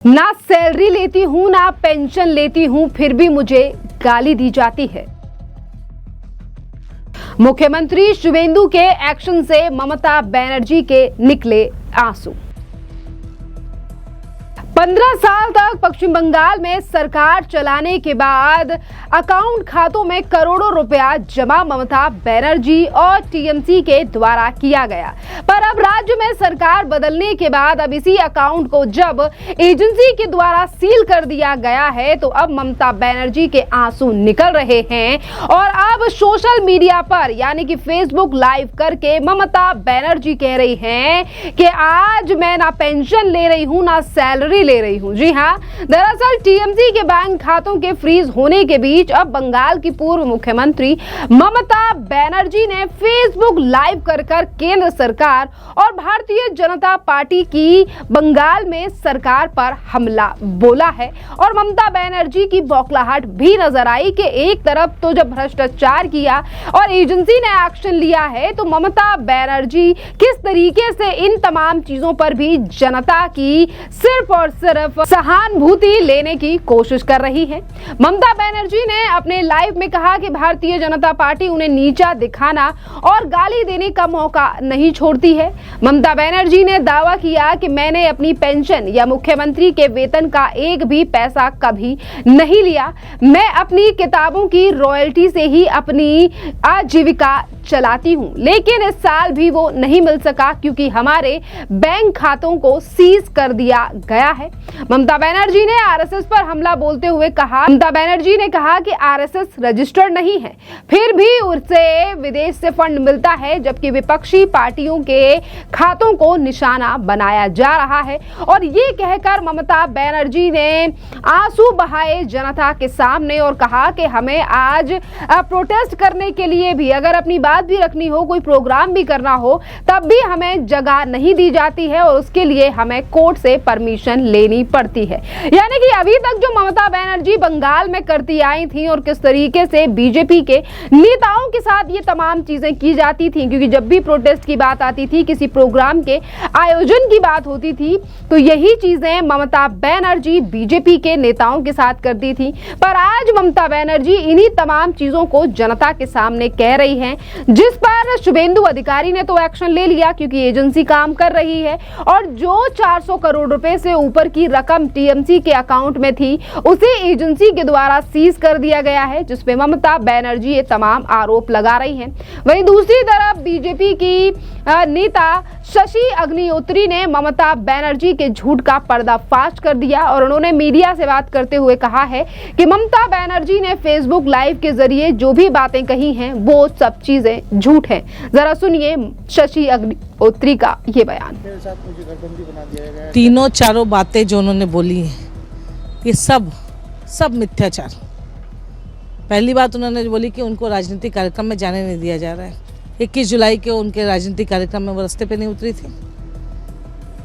ना सैलरी लेती हूं ना पेंशन लेती हूं, फिर भी मुझे गाली दी जाती है। मुख्यमंत्री शुभेंदु के एक्शन से ममता बनर्जी के निकले आंसू। 15 साल तक पश्चिम बंगाल में सरकार चलाने के बाद अकाउंट खातों में करोड़ों रुपया जमा ममता बनर्जी और टीएमसी के द्वारा किया गया, पर अब राज्य में सरकार बदलने के बाद अब इसी अकाउंट को जब एजेंसी के द्वारा सील कर दिया गया है तो अब ममता बनर्जी के आंसू निकल रहे हैं और अब सोशल मीडिया पर यानी कि फेसबुक लाइव करके ममता बनर्जी कह रही हैं कि आज मैं ना पेंशन ले रही हूं ना सैलरी ले रही हूं। जी हां, दरअसल टीएमसी के बैंक खातों के फ्रीज होने के बीच अब बंगाल की पूर्व मुख्यमंत्री ममता बनर्जी ने फेसबुक लाइव कर केंद्र सरकार और भारतीय जनता पार्टी की बंगाल में सरकार पर हमला बोला है और ममता बनर्जी की बौखलाहट भी नजर आई कि एक तरफ तो जब भ्रष्टाचार किया और एजेंसी ने एक्शन लिया है तो ममता बनर्जी किस तरीके से इन तमाम चीजों पर भी जनता की सिर्फ और सिर्फ सहानुभूति लेने की कोशिश कर रही है। ममता बनर्जी ने अपने लाइव में कहा कि भारतीय जनता पार्टी उन्हें नीचा दिखाना और गाली देने का मौका नहीं छोड़ती है। ममता बनर्जी ने दावा किया कि मैंने अपनी पेंशन या मुख्यमंत्री के वेतन का एक भी पैसा कभी नहीं लिया। मैं अपनी किताबों की रॉयल्टी से ही अपनी आजीविका चलाती हूं, लेकिन इस साल भी वो नहीं मिल सका क्योंकि हमारे बैंक खातों को सीज कर दिया गया है। ममता बनर्जी ने आरएसएस पर हमला बोलते हुए कहा, ममता बनर्जी ने कहा कि आरएसएस रजिस्टर्ड नहीं है, फिर भी उसे विदेश से फंड मिलता है, जबकि विपक्षी पार्टियों के खातों को निशाना बनाया जा रहा है। और ये कहकर ममता बनर्जी ने आंसू बहाए जनता के सामने और कहा कि हमें आज प्रोटेस्ट करने के लिए भी, अगर अपनी बात भी रखनी हो, कोई प्रोग्राम भी करना हो, तब भी हमें जगह नहीं दी जाती है और उसके लिए हमें कोर्ट से परमिशन लेनी पड़ती है। यानी कि अभी तक जो ममता बनर्जी बंगाल में करती आई थी और किस तरीके से बीजेपी के नेताओं के साथ ये तमाम चीजें की जाती थी, क्योंकि जब भी प्रोटेस्ट की बात आती थी, किसी प्रोग्राम के आयोजन की बात होती थी, तो यही चीजें ममता बनर्जी बीजेपी के नेताओं के साथ करती थी। पर आज ममता बनर्जी इन्हीं तमाम चीजों को जनता के सामने कह रही हैं, जिस पर शुभेंदु अधिकारी ने तो एक्शन ले लिया क्योंकि एजेंसी काम कर रही है और जो 400 करोड़ रुपए से ऊपर की रकम टीएमसी के अकाउंट में थी उसे एजेंसी के द्वारा सीज कर दिया गया है, जिसपे ममता बनर्जी ये तमाम आरोप लगा रही हैं। वहीं दूसरी तरफ बीजेपी की नेता शशि अग्निहोत्री ने ममता बनर्जी के झूठ का पर्दाफाश कर दिया और उन्होंने मीडिया से बात करते हुए कहा है कि ममता बनर्जी ने फेसबुक लाइव के जरिए जो भी बातें कही हैं वो सब चीजें झूठ हैं। जरा सुनिए शशि अग्निहोत्री का ये बयान। तीनों चारों बातें जो उन्होंने बोली हैं ये सब मिथ्याचार। पहली बात उन्होंने बोली कि उनको राजनीतिक कार्यक्रम में जाने नहीं दिया जा रहा है। 21 जुलाई के उनके राजनीतिक कार्यक्रम में वो रास्ते पे नहीं उतरी थी।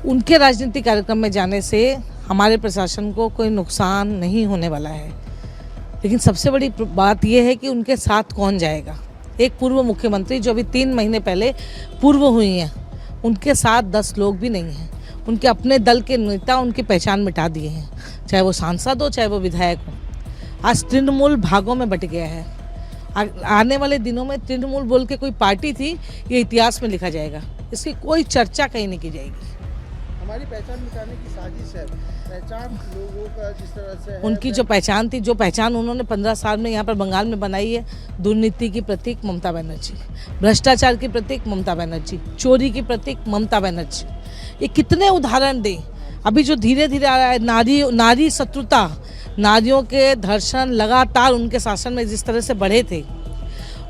उनके राजनीतिक कार्यक्रम में जाने से हमारे प्रशासन को कोई नुकसान नहीं होने वाला है, लेकिन सबसे बड़ी बात यह है कि उनके साथ कौन जाएगा। एक पूर्व मुख्यमंत्री जो अभी 3 महीने पहले पूर्व हुई हैं, उनके साथ 10 लोग भी नहीं हैं। उनके अपने दल के नेता उनकी पहचान मिटा दिए हैं, चाहे वो सांसद हो चाहे वो विधायक हो। आज तृणमूल भागों में बट गया है। आने वाले दिनों में तृणमूल बोल के कोई पार्टी थी, ये इतिहास में लिखा जाएगा, इसकी कोई चर्चा कहीं नहीं की जाएगी। हमारी पहचान मिटाने की साजिश है। पहचान लोगों का जिस तरह से है, उनकी जो पहचान थी, जो पहचान उन्होंने 15 साल में यहाँ पर बंगाल में बनाई है, दुर्नीति की प्रतीक ममता बनर्जी, भ्रष्टाचार की प्रतीक ममता बनर्जी, चोरी की प्रतीक ममता बनर्जी। ये कितने उदाहरण दें। अभी जो धीरे धीरे आ रहा है नारी शत्रुता, नारियों के धर्षण लगातार उनके शासन में जिस तरह से बढ़े थे,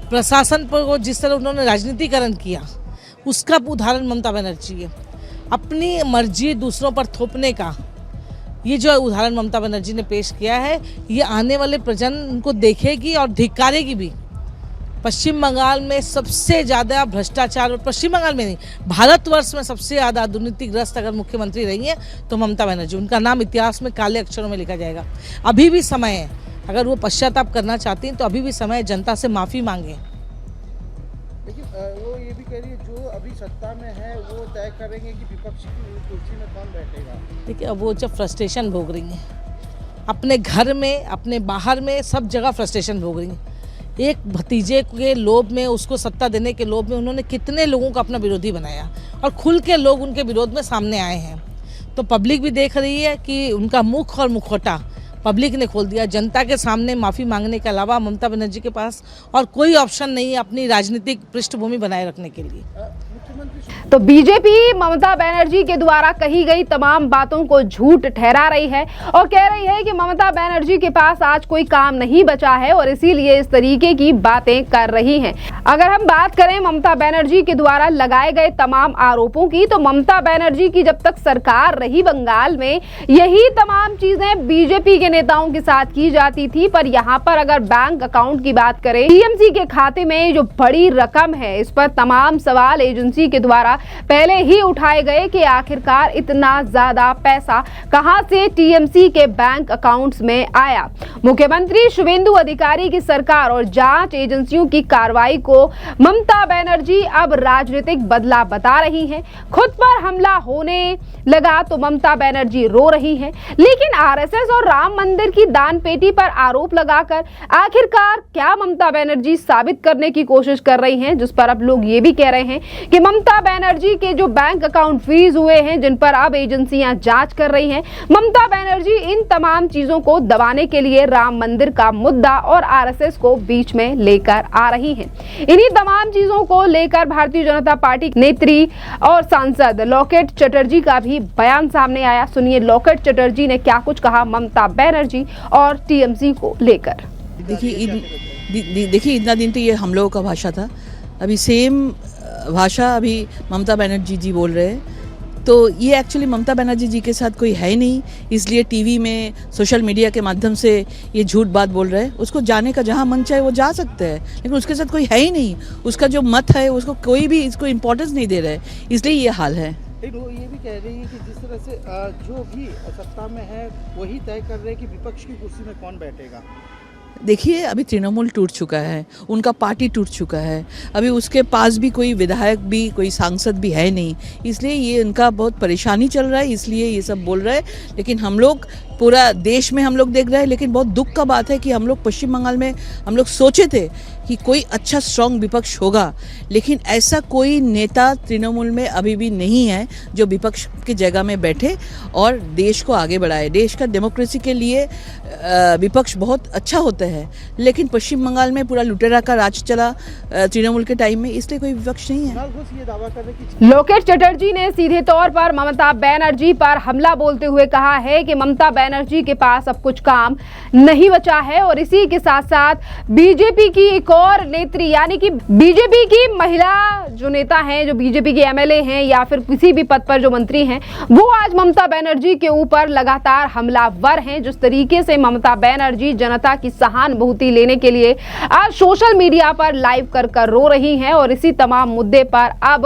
प्रशासन पर जिस तरह उन्होंने राजनीतिकरण किया, उसका उदाहरण ममता बनर्जी है। अपनी मर्जी दूसरों पर थोपने का ये जो उदाहरण ममता बनर्जी ने पेश किया है, ये आने वाले प्रजनन उनको देखेगी और धिक्कारेगी भी। पश्चिम बंगाल में सबसे ज़्यादा भ्रष्टाचार, और पश्चिम बंगाल में नहीं भारतवर्ष में सबसे ज़्यादा दुर्नीतिग्रस्त अगर मुख्यमंत्री रही हैं तो ममता बनर्जी। उनका नाम इतिहास में काले अक्षरों में लिखा जाएगा। अभी भी समय है, अगर वो पश्चाताप करना चाहती हैं तो अभी भी समय है, जनता से माफ़ी मांगे। लेकिन वो ये भी कह रही है जो अभी सत्ता में है वो तय करेंगे कि विपक्ष की कुर्सी में कौन बैठेगा। देखिए, अब वो जब फ्रस्ट्रेशन भोग रही हैं अपने घर में, अपने बाहर में, सब जगह फ्रस्ट्रेशन भोग रही हैं। एक भतीजे के लोभ में, उसको सत्ता देने के लोभ में उन्होंने कितने लोगों को अपना विरोधी बनाया और खुल के लोग उनके विरोध में सामने आए हैं। तो पब्लिक भी देख रही है कि उनका मुख और मुखौटा पब्लिक ने खोल दिया। जनता के सामने माफ़ी मांगने के अलावा ममता बनर्जी के पास और कोई ऑप्शन नहीं है अपनी राजनीतिक पृष्ठभूमि बनाए रखने के लिए। मुख्यमंत्री तो बीजेपी ममता बनर्जी के द्वारा कही गई तमाम बातों को झूठ ठहरा रही है और कह रही है कि ममता बनर्जी के पास आज कोई काम नहीं बचा है और इसीलिए इस तरीके की बातें कर रही हैं। अगर हम बात करें ममता बनर्जी के द्वारा लगाए गए तमाम आरोपों की, तो ममता बनर्जी की जब तक सरकार रही बंगाल में, यही तमाम चीजें बीजेपी के नेताओं के साथ की जाती थी। पर यहाँ पर अगर बैंक अकाउंट की बात करें, टीएमसी के खाते में जो बड़ी रकम है, इस पर तमाम सवाल एजेंसी के द्वारा पहले ही उठाए गए कि आखिरकार इतना ज्यादा पैसा कहां से टीएमसी के बैंक अकाउंट्स में आया। मुख्यमंत्री शुभेंदु अधिकारी की सरकार और जांच एजेंसियों की कार्रवाई को ममता बनर्जी अब राजनीतिक बदला बता रही हैं। खुद पर हमला होने लगा तो ममता बनर्जी रो रही हैं, लेकिन आरएसएस और राम मंदिर की दान पेटी पर आरोप लगाकर आखिरकार क्या ममता बनर्जी साबित करने की कोशिश कर रही हैं, जिस पर अब लोग ये भी कह रहे हैं कि ममता बनर्जी के जो बैंक अकाउंट फ्रीज हुए हैं, जिन पर अब एजेंसियां जांच कर रही हैं, ममता बनर्जी इन तमाम चीजों को दबाने के लिए राम मंदिर का मुद्दा और आरएसएस को बीच में लेकर आ रही हैं। इन्हीं तमाम चीजों को लेकर भारतीय जनता पार्टी नेत्री और सांसद लॉकेट चटर्जी का भी बयान सामने आया। सुनिए लॉकेट चटर्जी ने क्या कुछ कहा ममता बनर्जी और टीएमसी को लेकर। देखिए इतना दिन तो ये हम लोगों का भाषा था, अभी सेम भाषा अभी ममता बनर्जी जी बोल रहे हैं। तो ये एक्चुअली ममता बनर्जी जी के साथ कोई है नहीं, इसलिए टीवी में सोशल मीडिया के माध्यम से ये झूठ बात बोल रहे हैं। उसको जाने का जहाँ मन चाहे वो जा सकते हैं, लेकिन उसके साथ कोई है ही नहीं। उसका जो मत है उसको कोई भी इसको इम्पोर्टेंस नहीं दे रहा है, इसलिए ये हाल है। लेकिन वो ये भी कह रही है कि जिस तरह से जो भी सत्ता में है वही तय कर रहे हैं कि विपक्ष की कुर्सी में कौन बैठेगा। देखिए अभी तृणमूल टूट चुका है, उनका पार्टी टूट चुका है, अभी उसके पास भी कोई विधायक भी कोई सांसद भी है नहीं, इसलिए ये उनका बहुत परेशानी चल रहा है, इसलिए ये सब बोल रहे हैं। लेकिन हम लोग पूरा देश में हम लोग देख रहे हैं, लेकिन बहुत दुख का बात है कि हम लोग पश्चिम बंगाल में हम लोग सोचे थे कि कोई अच्छा स्ट्रॉन्ग विपक्ष होगा, लेकिन ऐसा कोई नेता तृणमूल में अभी भी नहीं है जो विपक्ष की जगह में बैठे और देश को आगे बढ़ाए। देश का डेमोक्रेसी के लिए विपक्ष बहुत अच्छा होता है, लेकिन पश्चिम बंगाल में पूरा लुटेरा का राज चला तृणमूल के टाइम में, इसलिए कोई विपक्ष नहीं है। ये दावा कर रहे कि लोकेट चटर्जी ने सीधे तौर पर ममता बनर्जी पर हमला बोलते हुए कहा है कि ममता बनर्जी के पास अब कुछ काम नहीं बचा है और इसी के साथ साथ बीजेपी की एक और नेत्री यानी कि बीजेपी की महिला जो नेता हैं, जो बीजेपी के एमएलए हैं या फिर किसी भी पद पर जो मंत्री हैं, वो आज ममता बनर्जी के ऊपर लगातार हमलावर हैं। जिस तरीके से ममता बनर्जी जनता की सहानुभूति लेने के लिए आज सोशल मीडिया पर लाइव कर रो रही हैं और इसी तमाम मुद्दे पर अब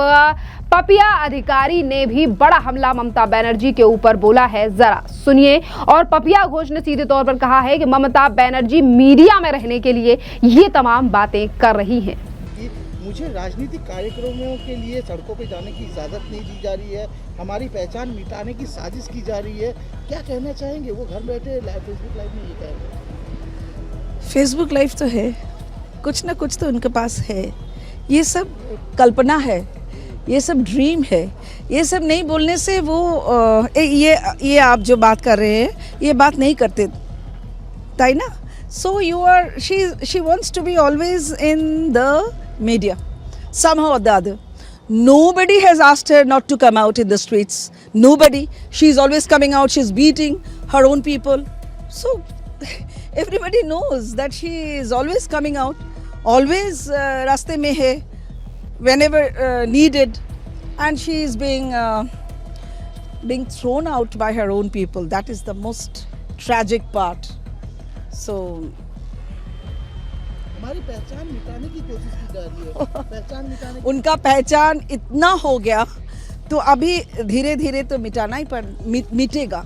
पपिया अधिकारी ने भी बड़ा हमला ममता बनर्जी के ऊपर बोला है, जरा सुनिए। और पपिया घोष ने सीधे तौर पर कहा है कि ममता बनर्जी मीडिया में रहने के लिए ये तमाम बातें कर रही हैं। मुझे राजनीतिक कार्यक्रमों के लिए सड़कों पर जाने की इजाज़त नहीं दी जा रही है, हमारी पहचान मिटाने की साजिश की जा रही है, क्या कहना चाहेंगे? वो घर बैठे फेसबुक लाइव में ये कह रहे हैं। फेसबुक लाइव तो है, कुछ ना कुछ तो उनके पास है। ये सब कल्पना है, ये सब ड्रीम है। ये सब नहीं बोलने से वो ये आप जो बात कर रहे हैं ये बात नहीं करते ताई ना। So you are she wants to be always in the media somehow or the other. Nobody has asked her not to come out in the streets. Nobody. She's always coming out. She's beating her own people. So everybody knows that she is always coming out. Always raste mein hai whenever needed, and she is being thrown out by her own people. That is the most tragic part. So हमारी पहचान मिटाने की कोशिश की जा रही है, पहचान मिटाने उनका पहचान इतना हो गया तो अभी धीरे धीरे तो मिटाना ही मिटेगा।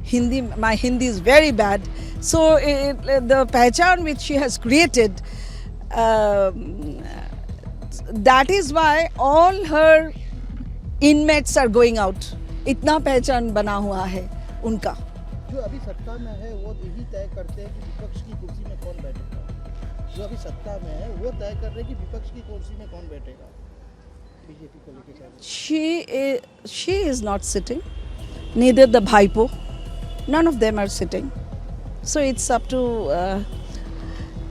Hindi, my Hindi is very bad, so the पहचान which she has created, that is why all her inmates are going out, इतना पहचान बना हुआ है उनका। जो अभी सत्ता में है वो यही तय करते हैं कि विपक्ष की कुर्सी में कौन बैठेगा। जो अभी सत्ता में है वो तय कर रहे हैं कि विपक्ष की कुर्सी में कौन बैठेगा। बीजेपी को लेकर क्या बोलते She is not sitting, neither the Bhaipo, none of them are sitting. So it's up to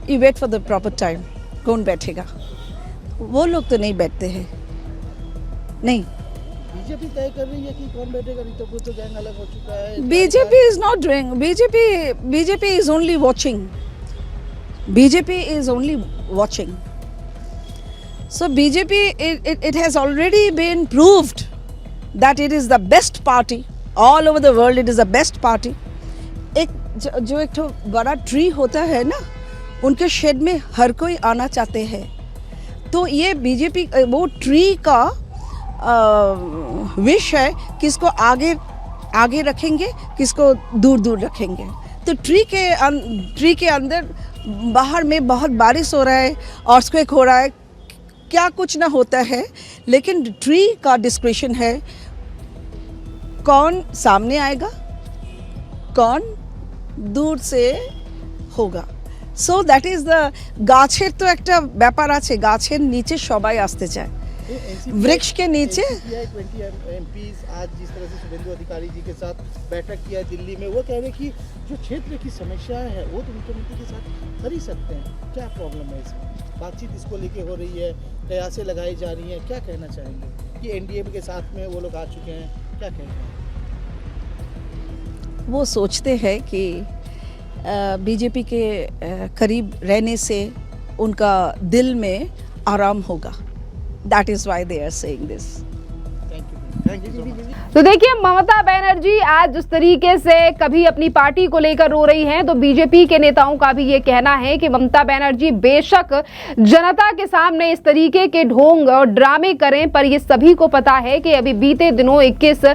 you wait for the proper time. कौन बैठेगा? वो लोग तो नहीं बैठते हैं, नहीं। बीजेपी तय कर रही है कि कौन बैठेगा, नहीं तो वो तो गैंग अलग हो चुका है। BJP is not doing. BJP is only watching. BJP is only watching. So BJP, it has already been proved that it is the best party all over the world. It is the best party. जो एक तो बड़ा tree होता है ना, उनके shade में हर कोई आना चाहते हैं। तो ये बीजेपी वो ट्री का विश है, किसको आगे रखेंगे, किसको दूर दूर रखेंगे। तो ट्री के अंदर बाहर में बहुत बारिश हो रहा है, अर्थक्वेक हो रहा है, क्या कुछ ना होता है, लेकिन ट्री का डिस्क्रिप्शन है कौन सामने आएगा, कौन दूर से होगा। सो दैट इज द গাছের তো একটা ব্যাপার আছে, গাছের নিচে সবাই আসতে চায়, वृक्ष के नीचे। 20 MPs आज जिस तरह से शुभेंदु अधिकारी जी के साथ बैठक किया दिल्ली में, वो कह रहे कि जो क्षेत्र की समस्याएं हैं वो तो मुख्यमंत्री के साथ कर ही सकते हैं। क्या प्रॉब्लम है इसमें? बातचीत इसको लेके हो रही है, कयासें लगाई जा रही हैं, क्या कहना चाहेंगे कि एनडीए के साथ में वो लोग आ चुके हैं, क्या कहेंगे? वो सोचते हैं कि बीजेपी के करीब रहने से उनका दिल में आराम होगा। That is why they are saying this. Thank you so much. तो देखिए, ममता बनर्जी आज जिस तरीके से कभी अपनी पार्टी को लेकर रो रही हैं, तो बीजेपी के नेताओं का भी ये कहना है कि ममता बनर्जी बेशक जनता के सामने इस तरीके के ढोंग और ड्रामे करें, पर ये सभी को पता है कि अभी बीते दिनों 21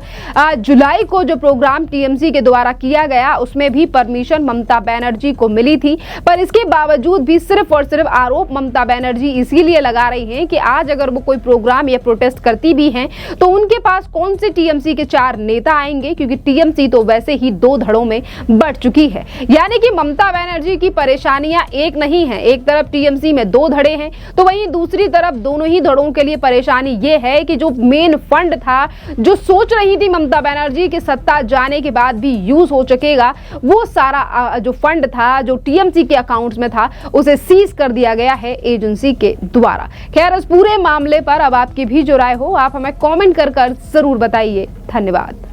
जुलाई को जो प्रोग्राम टीएमसी के द्वारा किया गया, उसमें भी परमिशन ममता बनर्जी को मिली थी। पर इसके बावजूद भी सिर्फ और सिर्फ आरोप ममता बनर्जी इसीलिए लगा रही हैं कि आज अगर वो कोई प्रोग्राम या प्रोटेस्ट करती भी हैं, तो उनके पास कौन से टीएमसी के 4 नेता आएंगे, क्योंकि टीएमसी तो वैसे ही 2 धड़ों में बढ़ चुकी है। यानी कि ममता बनर्जी की परेशानियां एक नहीं है, एक तरफ टीएमसी में 2 धड़े हैं, तो वहीं दूसरी तरफ दोनों ही धड़ों के लिए परेशानी ये है कि जो मेन फंड था, जो सोच रही थी ममता बनर्जी के सत्ता जाने के बाद भी यूज हो सकेगा, वो सारा जो फंड था, जो टीएमसी के अकाउंट्स में था, उसे सीज कर दिया गया है एजेंसी के द्वारा। खैर, इस पूरे मामले पर अब आपकी भी जो राय हो, आप हमें कॉमेंट कर जरूर बताइए। धन्यवाद।